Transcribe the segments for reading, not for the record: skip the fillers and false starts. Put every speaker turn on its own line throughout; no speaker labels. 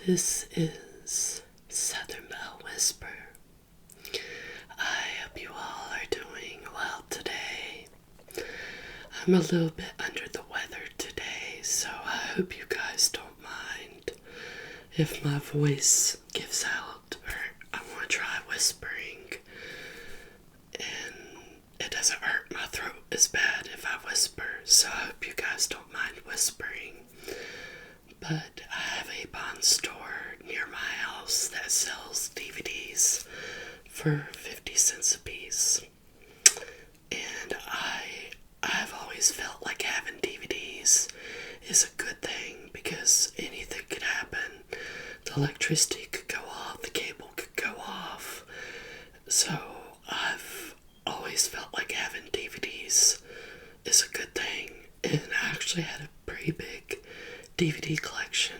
This is Southern Belle Whisper. I hope you all are doing well today. I'm a little bit under the weather today, so I hope you guys don't mind if my voice gives out or I want to try whispering and it doesn't hurt my throat as bad if I whisper, so I hope you guys don't mind whispering. But I have a pawn store near my house that sells DVDs for 50 cents a piece. And I've always felt like having DVDs is a good thing because anything could happen. The electricity could go off, the cable could go off. So I've always felt like having DVDs is a good thing. And I actually had a pretty big DVD collection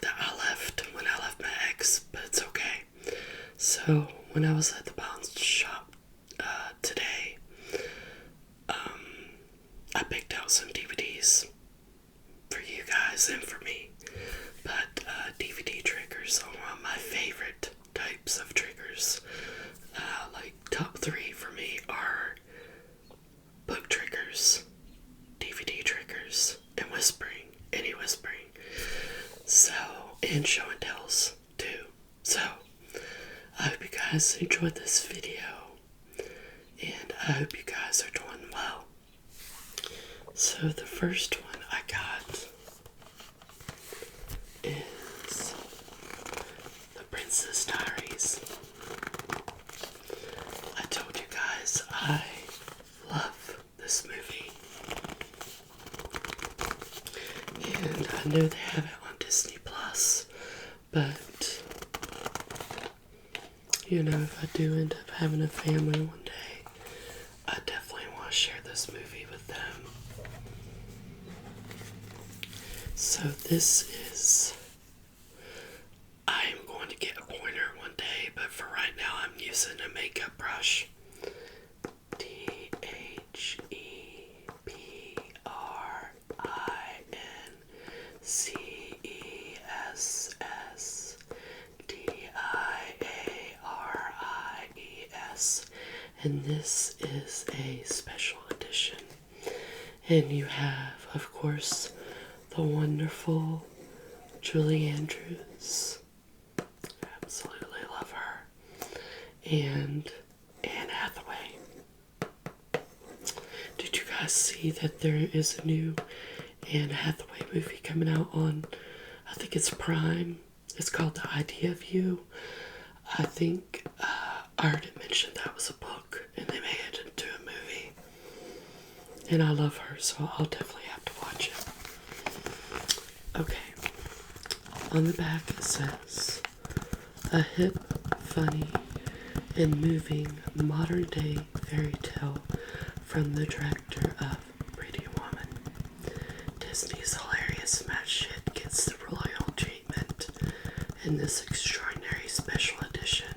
that I left when I left my ex, but it's okay. So when I was at the pawn shop today, I picked out some DVDs for you guys and for me. But DVD triggers are one of my favorite types of triggers. Like top 3 for me are book triggers, DVD triggers, and whispering. Any whispering. So, and show and tells too. So, I hope you guys enjoyed this video. And I hope you guys are doing well. So, the first one I got is the Princess Diaries. I told you guys I love this movie. And I know they have it on Disney Plus, but you know, if I do end up having a family one day, I definitely want to share this movie with them. So this is, I am going to get a pointer one day, but for right now I'm using a makeup brush. And this is a special edition. And you have, of course, the wonderful Julie Andrews. Absolutely love her. And Anne Hathaway. Did you guys see that there is a new Anne Hathaway movie coming out on, I think it's Prime. It's called The Idea of You. I think I already mentioned that was a book, and they made it into a movie. And I love her, so I'll definitely have to watch it. Okay. On the back it says, a hip, funny, and moving modern-day fairy tale from the director of Pretty Woman. Disney's hilarious smash hit gets the royal treatment in this extraordinary special edition,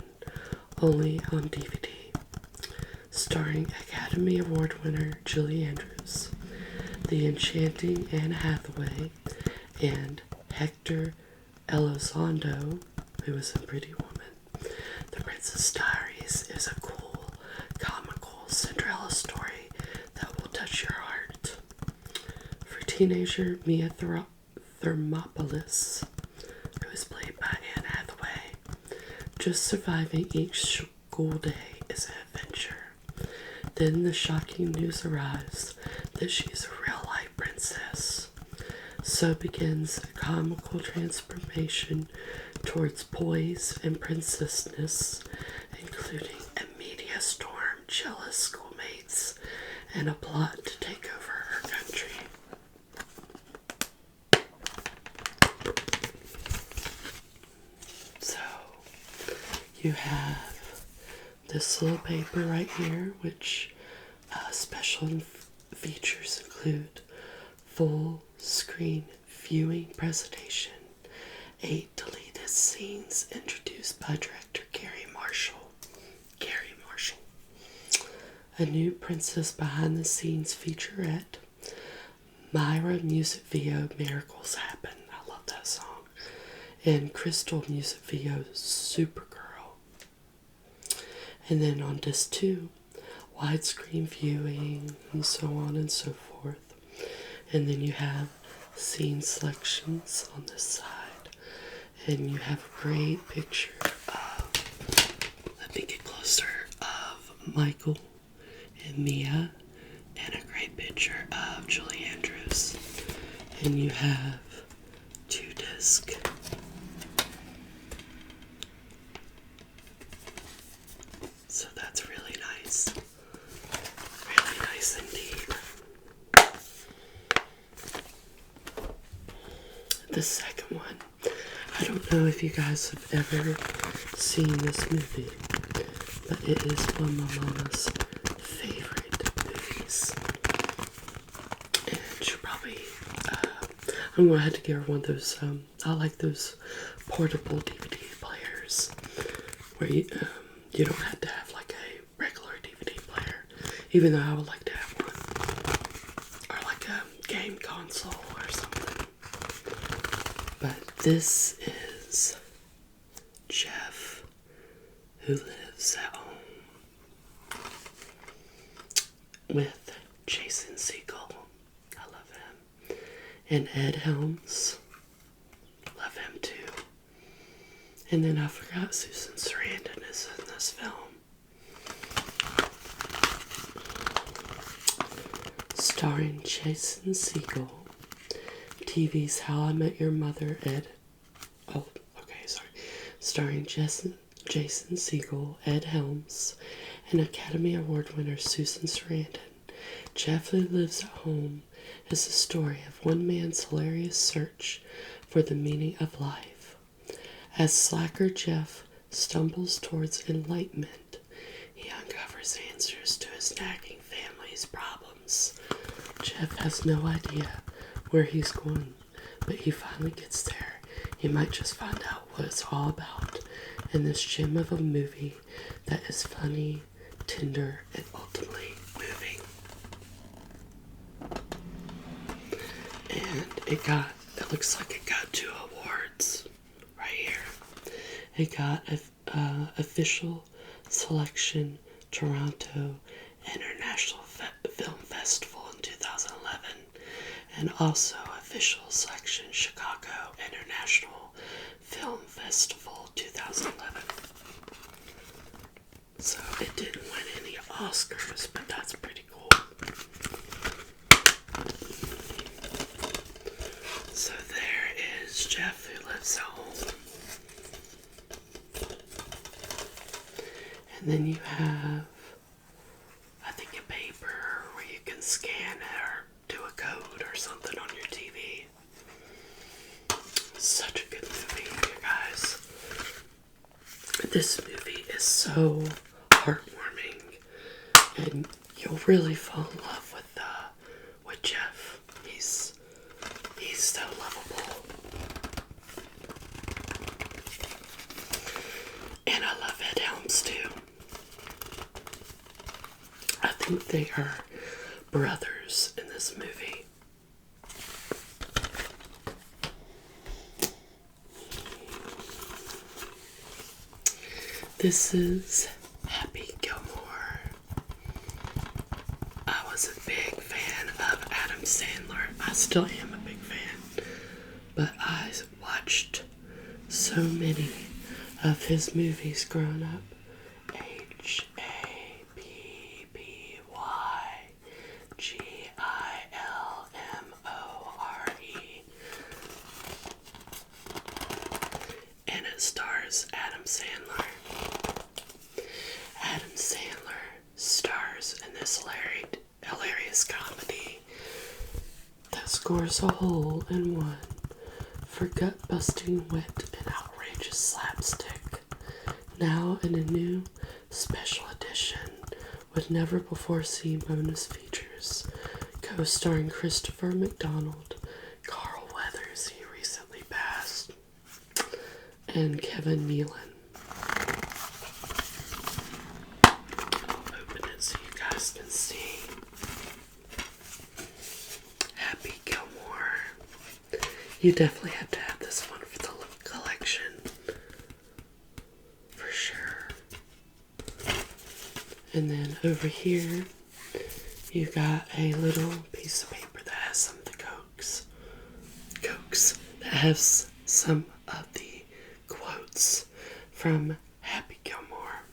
only on DVD, starring Academy Award winner Julie Andrews, the enchanting Anne Hathaway, and Hector Elizondo, who was in Pretty Woman. The Princess Diaries is a cool, comical Cinderella story that will touch your heart. For teenager Mia Thermopolis, who is played by Anne Hathaway, just surviving each school day is an adventure. Then the shocking news arrives that she's a real-life princess. So begins a comical transformation towards poise and princessness, including a media storm, jealous schoolmates, and a plot to take over her country. So, you have this little paper right here, which special features include full screen viewing presentation, 8 deleted scenes introduced by director Gary Marshall, a new princess behind the scenes featurette, Myra music video Miracles Happen, I love that song, and Crystal music video Supergirl. And then on disc 2, widescreen viewing and so on and so forth. And then you have scene selections on this side. And you have a great picture of, let me get closer, of Michael and Mia, and a great picture of Julie Andrews. And you have 2 discs. So that's really nice. Really nice indeed. The second one, I don't know if you guys have ever seen this movie, but it is one of my mama's favorite movies. And she'll probably, I'm going to have to give her one of those, I like those portable DVD players where you don't have to have like a regular DVD player, even though I would like to have one, or like a game console or something. But this is Jeff, who lives at home with Jason Segel. I love him. And Ed Helms. Love him too. And then I forgot Susan Sarandon is in this film. Starring Jason Segel. TV's How I Met Your Mother, Starring Jason Segel, Ed Helms, and Academy Award winner Susan Sarandon. Jeff Who Lives at Home is the story of one man's hilarious search for the meaning of life. As slacker Jeff stumbles towards enlightenment, he uncovers answers to his nagging family's problems. Jeff has no idea where he's going, but he finally gets there. He might just find out what it's all about in this gem of a movie that is funny, tender, and ultimately moving. And it looks like it got 2 awards right here. It got official selection Toronto International Film Festival in 2011, and also official selection Chicago International Film Festival 2011. So it didn't win any Oscars, but that's pretty cool. So there is Jeff Who Lives at Home. And then you have, I think, a paper where you can scan it or do a code or something on your TV. Such a good movie, you guys. This movie is so heartwarming, and you'll really fall in love with Jeff. He's so lovable. And I love Ed Helms too. I think they are brothers in this movie. This is Happy Gilmore. I was a big fan of Adam Sandler. I still am a big fan. But I watched so many of his movies growing up. Happygilmore. And it stars Adam Sandler. Adam Sandler stars in this hilarious comedy that scores a hole in 1 for gut-busting wit and outrageous slapstick. Now in a new special edition with never-before-seen bonus features, co-starring Christopher McDonald, Carl Weathers, he recently passed, and Kevin Nealon. I'll open it so you guys can see. Happy Gilmore. You definitely have to have this one for the collection. And then over here, you got a little piece of paper that has some of the Cokes that has some of the quotes from Happy Gilmore.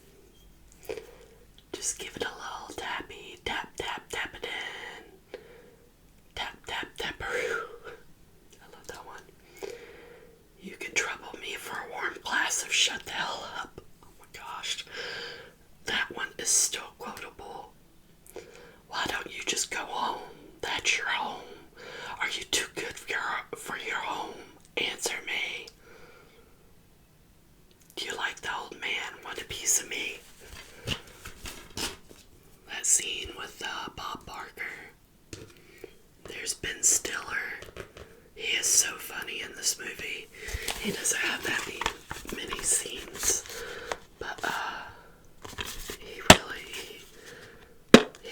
Just give it a little tappy, tap, tap, tap it in. Tap, tap, tap-a-roo. I love that one. You can trouble me for a warm glass of shut the hell up. Oh my gosh. That one is still quotable. Why don't you just go home? That's your home. Are you too good for your home? Answer me. Do you like the old man? Want a piece of me? That scene with Bob Barker. There's Ben Stiller. He is so funny in this movie. He doesn't have that many scenes, but he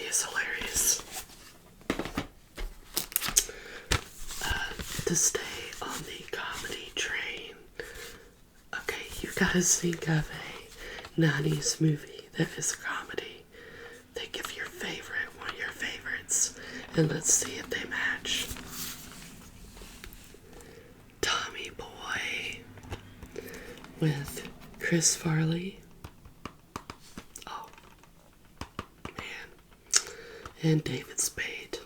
is hilarious. To stay on the comedy train, okay, you guys think of a 90s movie that is a comedy. Think of your favorite, one of your favorites, and let's see if they match. Tommy Boy with Chris Farley. Oh, man. And David Spade.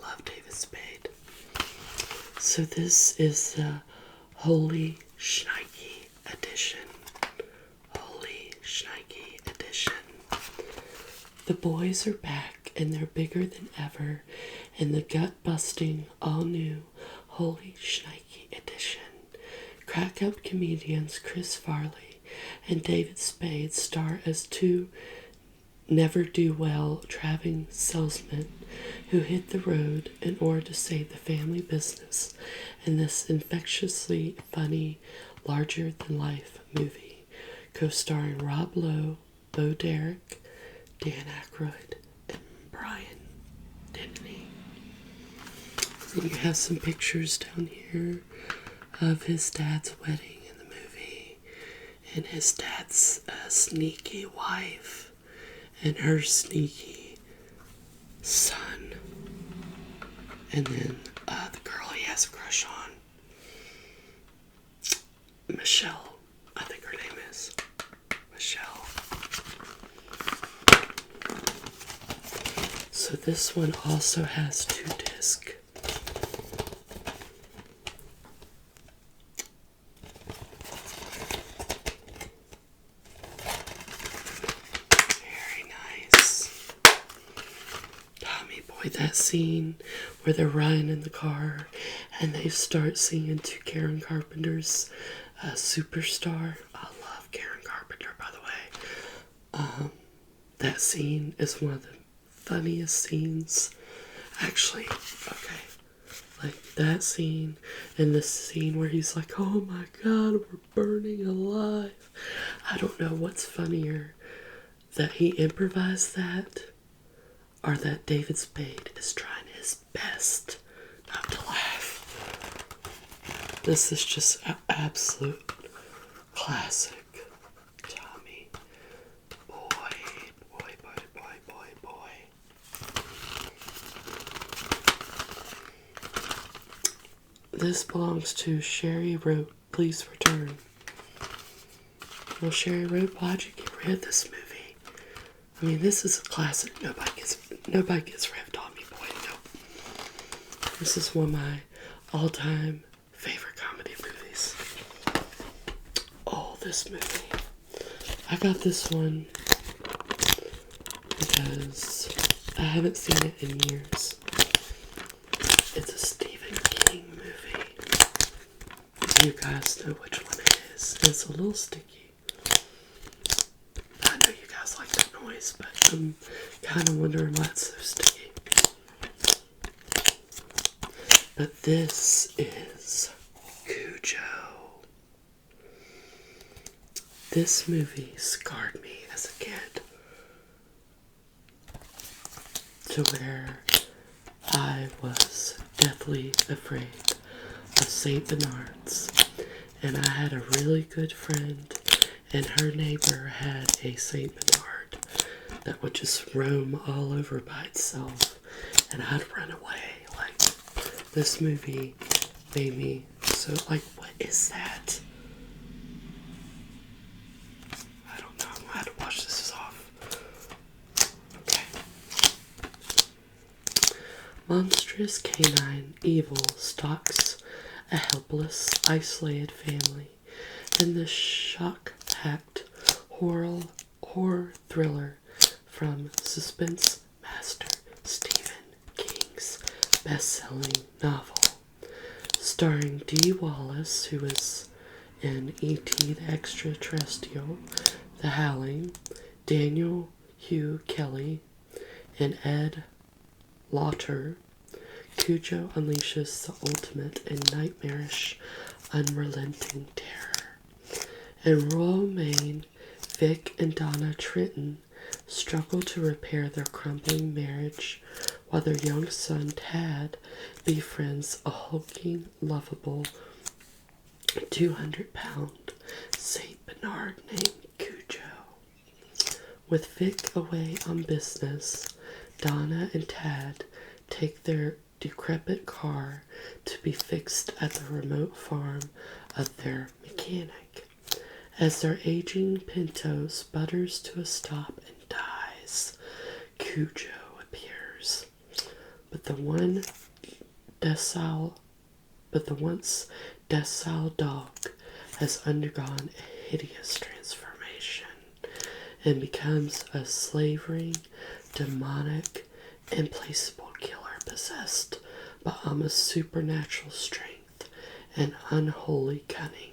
Love David Spade. So this is the Holy Shnikey edition. Holy Shnikey edition. The boys are back and they're bigger than ever in the gut-busting, all-new Holy Shnikey edition. Crack-up comedians Chris Farley and David Spade star as two never-do-well traveling salesmen who hit the road in order to save the family business in this infectiously funny, larger-than-life movie, co-starring Rob Lowe, Bo Derek, Dan Aykroyd, and Brian Denny. And you have some pictures down here of his dad's wedding in the movie, and his dad's sneaky wife, and her sneaky son. And then the girl he has a crush on, Michelle, I think her name is Michelle. So this one also has 2 discs. That scene where they're riding in the car and they start singing to Karen Carpenter's Superstar. I love Karen Carpenter, by the way. That scene is one of the funniest scenes. Actually, okay. Like that scene and the scene where he's like, oh my God, we're burning alive. I don't know what's funnier, that he improvised that, or that David Spade is trying his best not to laugh. This is just an absolute classic. Tommy Boy. This belongs to Sherry Rope. Please return. Well, Sherry Rope, why'd you get rid of this movie? I mean, this is a classic. Nobody gets rid of Tommy Boy. Nope. This is one of my all-time favorite comedy movies. Oh, this movie. I got this one because I haven't seen it in years. It's a Stephen King movie. You guys know which one it is. It's a little sticky. I know you guys like that noise, but I'm kind of wondering why it's so sticky. But this is Cojo. This movie scarred me as a kid to where I was deathly afraid of St. Bernards. And I had a really good friend, and her neighbor had a St. Bernard that would just roam all over by itself, and I'd run away. Like, this movie made me so, like, what is that? I don't know. I had to wash this off. Okay. Monstrous canine evil stalks a helpless, isolated family in the shock-packed horror thriller from suspense master Stephen King's best-selling novel. Starring Dee Wallace, who is in E.T. the Extraterrestrial, The Howling, Daniel Hugh Kelly, and Ed Lauter, Cojo unleashes the ultimate and nightmarish, unrelenting terror. In Royal Maine, Vic and Donna Trenton struggle to repair their crumbling marriage while their young son Tad befriends a hulking, lovable 200-pound St. Bernard named Cojo. With Vic away on business, Donna and Tad take their decrepit car to be fixed at the remote farm of their mechanic. As their aging Pinto sputters to a stop and dies, Cojo appears. But the once docile dog has undergone a hideous transformation and becomes a slavering, demonic, implacable killer possessed by almost supernatural strength and unholy cunning.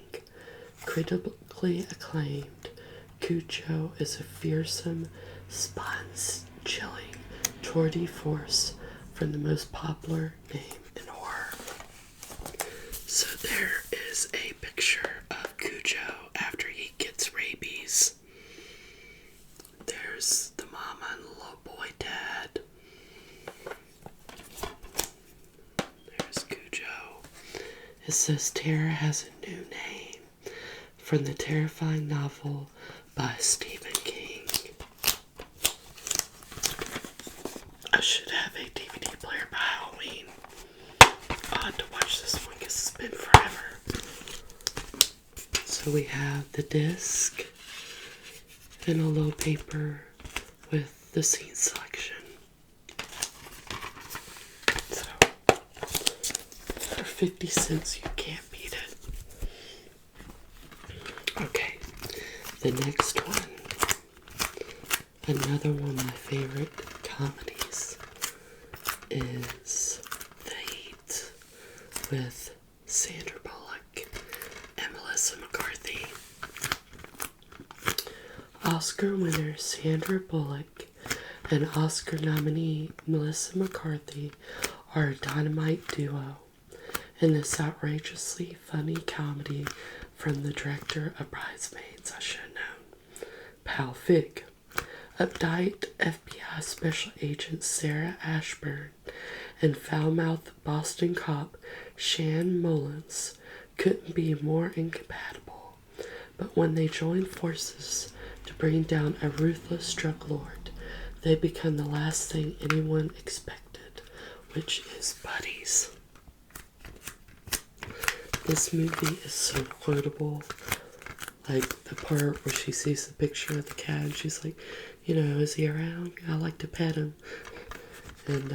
Critically acclaimed, Cojo is a fearsome, spine-chilling tour de force from the most popular name in horror. So there is a picture of Cojo after he gets rabies. There's the mama and the little boy Dad. There's Cojo. It says Tara has a new name from the terrifying novel by Stephen King. I should have a DVD player by Halloween. I'll have to watch this one because it's been forever. So we have the disc and a little paper with the scene selection. So, for 50 cents, you can't beat it. Okay, the next one. Another one of my favorite comedies is The Heat with Sandra Bullock and Melissa McCarthy. Oscar winner Sandra Bullock and Oscar nominee Melissa McCarthy are a Dynamite Duo in this outrageously funny comedy from the director of Bridesmaids, I should have known, Pal Fig. Uptight FBI Special Agent Sarah Ashburn and foul-mouthed Boston cop Shan Mullins couldn't be more incompatible. But when they join forces to bring down a ruthless drug lord, they become the last thing anyone expected, which is buddies. This movie is so quotable. Like the part where she sees the picture of the cat and she's like, is he around? I like to pet him. And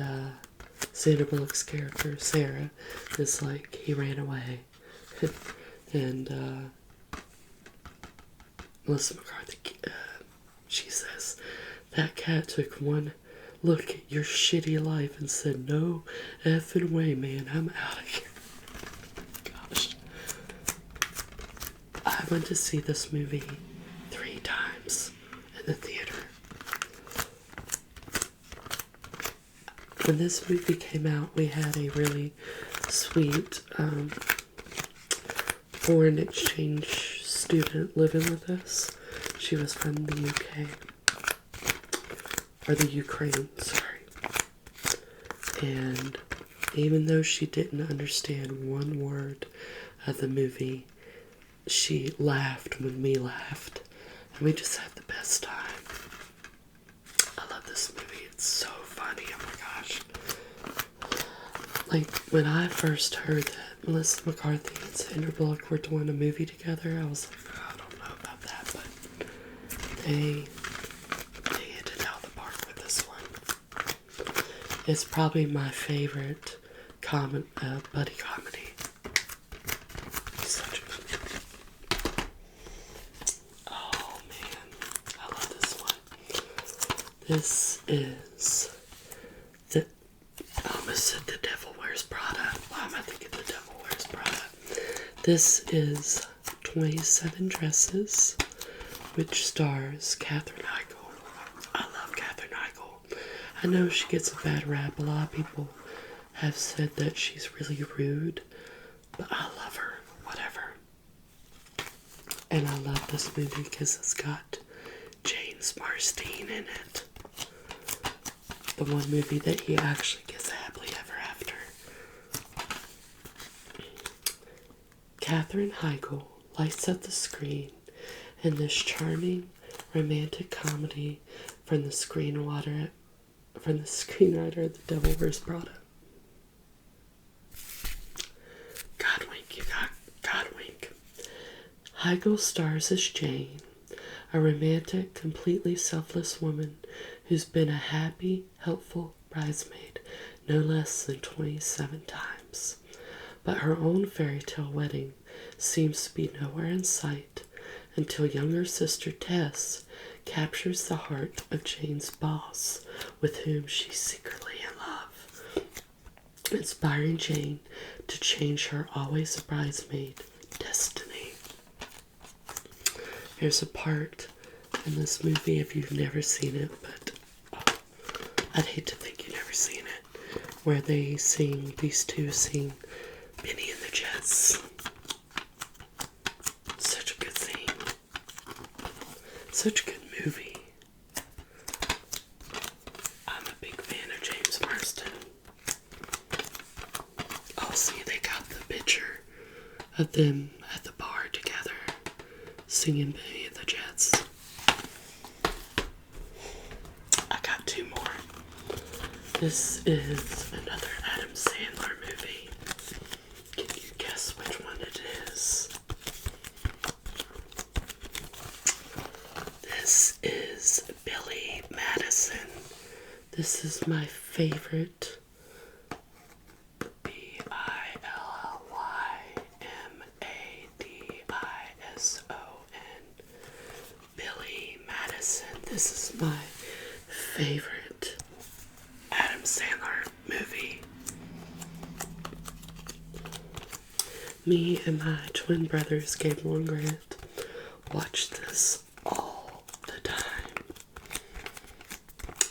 Sandra Bullock's character, Sarah, is like, he ran away. And Melissa McCarthy, she says, that cat took one look at your shitty life and said, no effing way, man, I'm out of here. Gosh. I went to see this movie 3 times in the theater. When this movie came out, we had a really sweet foreign exchange student living with us. She was from the UK. Or the Ukraine, sorry. And even though she didn't understand one word of the movie, she laughed when we laughed. And we just had the best time. this movie. It's so funny. Oh my gosh. Like, when I first heard that Melissa McCarthy and Sandra Bullock were doing a movie together, I was like, oh, I don't know about that, but they hit it out of the park with this one. It's probably my favorite buddy comedy. It's such a good movie. Oh man, I love this one. This is I almost said The Devil Wears Prada. Why am I thinking The Devil Wears Prada? This is 27 Dresses, which stars Katherine Heigl. I love Katherine Heigl. I know she gets a bad rap. A lot of people have said that she's really rude, but I love her. Whatever. And I love this movie because it's got James Marsden in it. The one movie that he actually gets happily ever after. Katherine Heigl lights up the screen in this charming romantic comedy from the screenwriter of The Devil Wears Prada. Godwink, you got Godwink. Heigl stars as Jane, a romantic, completely selfless woman who's been a happy, helpful bridesmaid no less than 27 times. But her own fairy tale wedding seems to be nowhere in sight until younger sister Tess captures the heart of Jane's boss, with whom she's secretly in love, inspiring Jane to change her always a bridesmaid destiny. There's a part in this movie, if you've never seen it, but I'd hate to think you've never seen it, where these two sing Benny and the Jets. Such a good scene. Such a good movie. I'm a big fan of James Marsden. Oh, see, they got the picture of them at the bar together, singing Benny and the Jets. I got two more. This is another Adam Sandler movie. Can you guess which one it is? This is Billy Madison. This is my favorite. Billymadison. Billy Madison. This is my favorite Adam Sandler movie. Me and my twin brothers, Gable and Grant, watch this all the time.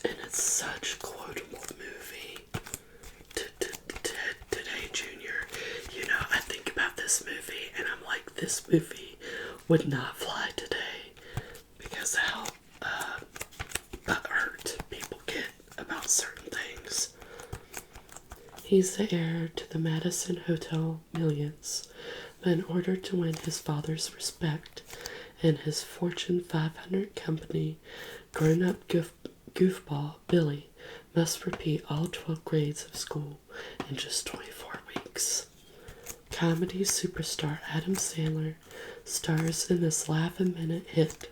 And it's such a quotable movie. Today, Junior, you know, I think about this movie and I'm like, this movie would not fly today because of how hurt people get about certain things. He's the heir to the Madison Hotel millions, but in order to win his father's respect and his Fortune 500 company, grown-up goofball Billy must repeat all 12 grades of school in just 24 weeks. Comedy superstar Adam Sandler stars in this laugh-a-minute hit,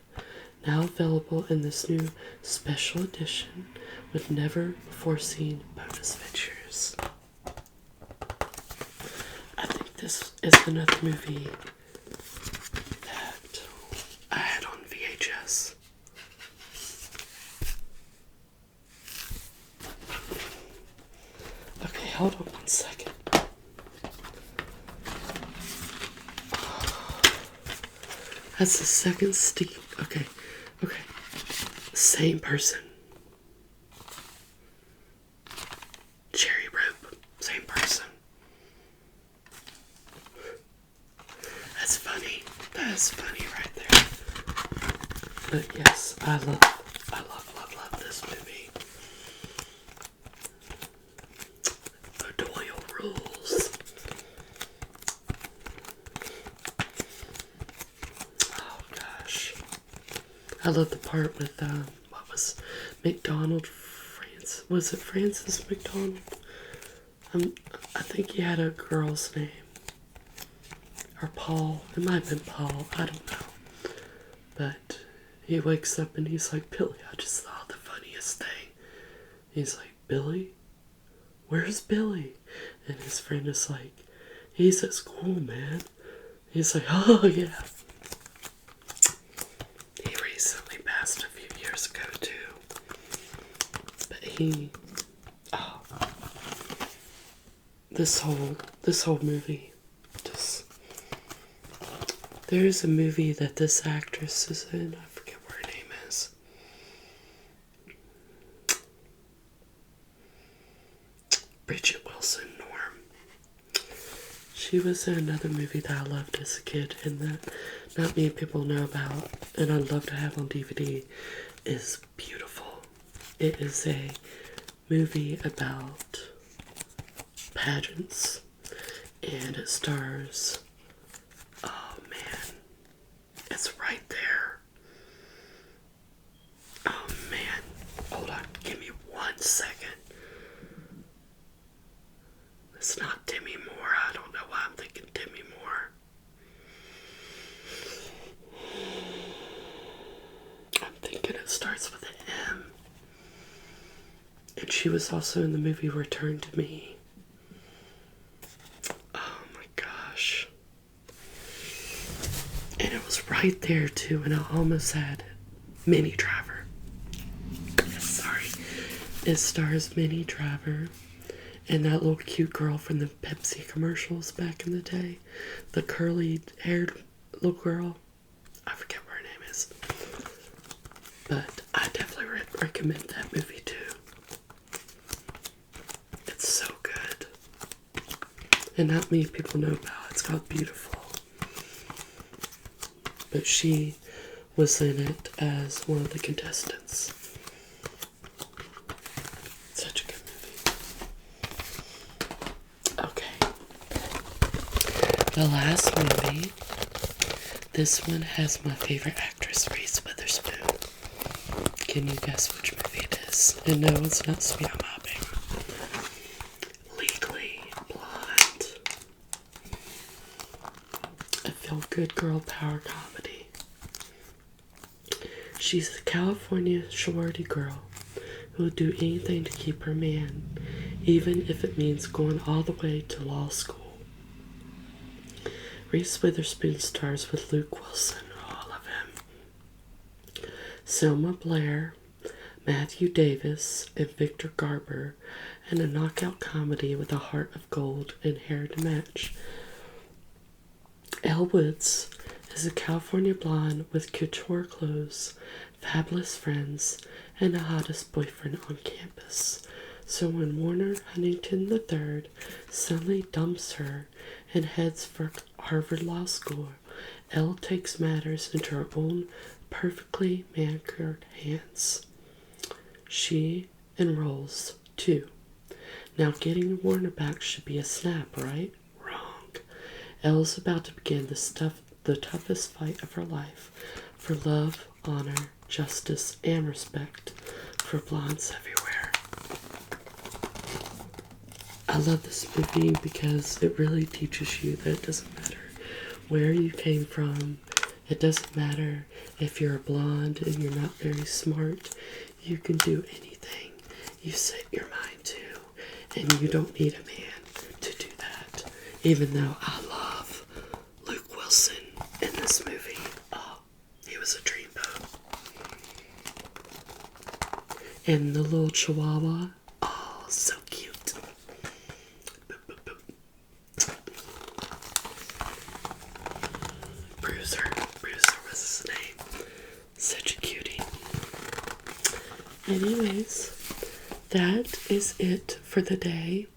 now available in this new special edition with never-before-seen bonus features. I think this is another movie that I had on VHS. Okay, hold on one second. That's the second Steve. Okay. Same person. Cherry Rope. Same person. That's funny. That's funny right there. But yes, I love this movie. Doyle rules. Oh gosh. I love the part with, what was McDonald was it Francis McDonald? I think he had a girl's name. Or Paul. It might have been Paul. I don't know. But he wakes up and he's like, Billy, I just thought the funniest thing. He's like, Billy? Where's Billy? And his friend is like, he's at school, man. He's like, oh, yeah. He recently passed a few years ago, too. But this whole movie, there's a movie that this actress is in, I forget what her name is. Bridget Wilson Norm. She was in another movie that I loved as a kid and that not many people know about and I'd love to have on DVD is Beautiful. It is a movie about pageants and it stars, oh man, it's right there. Oh man, hold on, give me 1 second. It's not Demi Moore. I don't know why I'm thinking Demi Moore. I'm thinking it starts with an M. And she was also in the movie Return to Me. Oh my gosh. And it was right there too, and I almost had Minnie Driver. Sorry. It stars Minnie Driver. And that little cute girl from the Pepsi commercials back in the day. The curly-haired little girl. I forget what her name is. But I definitely recommend that movie too. It's so good. And not many people know about it. It's called Beautiful. But she was in it as one of the contestants. Such a good movie. Okay. The last movie. This one has my favorite actress, Reese Witherspoon. Can you guess which movie it is? And no, it's not Sweet Home Alabama. Legally Blonde. A feel-good girl power comedy. She's a California sorority girl who will do anything to keep her man, even if it means going all the way to law school. Reese Witherspoon stars with Luke Wilson, all of him, Selma Blair, Matthew Davis, and Victor Garber, and a knockout comedy with a heart of gold and hair to match. Elle Woods is a California blonde with couture clothes, fabulous friends, and the hottest boyfriend on campus. So when Warner Huntington III suddenly dumps her and heads for Harvard Law School, Elle takes matters into her own perfectly manicured hands. She enrolls, too. Now getting Warner back should be a snap, right? Wrong. Elle's about to begin the toughest fight of her life for love, honor, justice, and respect for blondes everywhere. I love this movie because it really teaches you that it doesn't matter where you came from. It doesn't matter if you're a blonde and you're not very smart. You can do anything you set your mind to. And you don't need a man to do that. Even though I love Luke Wilson in this movie. Oh, he was a dreamboat. And the little chihuahua. Oh, so cute. Bruiser was his name. Such a cutie. Anyways, that is it for the day.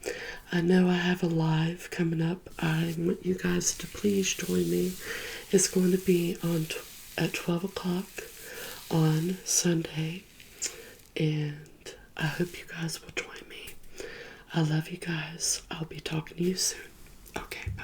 I know I have a live coming up. I want you guys to please join me. It's going to be at 12 o'clock on Sunday. And I hope you guys will join me. I love you guys. I'll be talking to you soon. Okay, bye.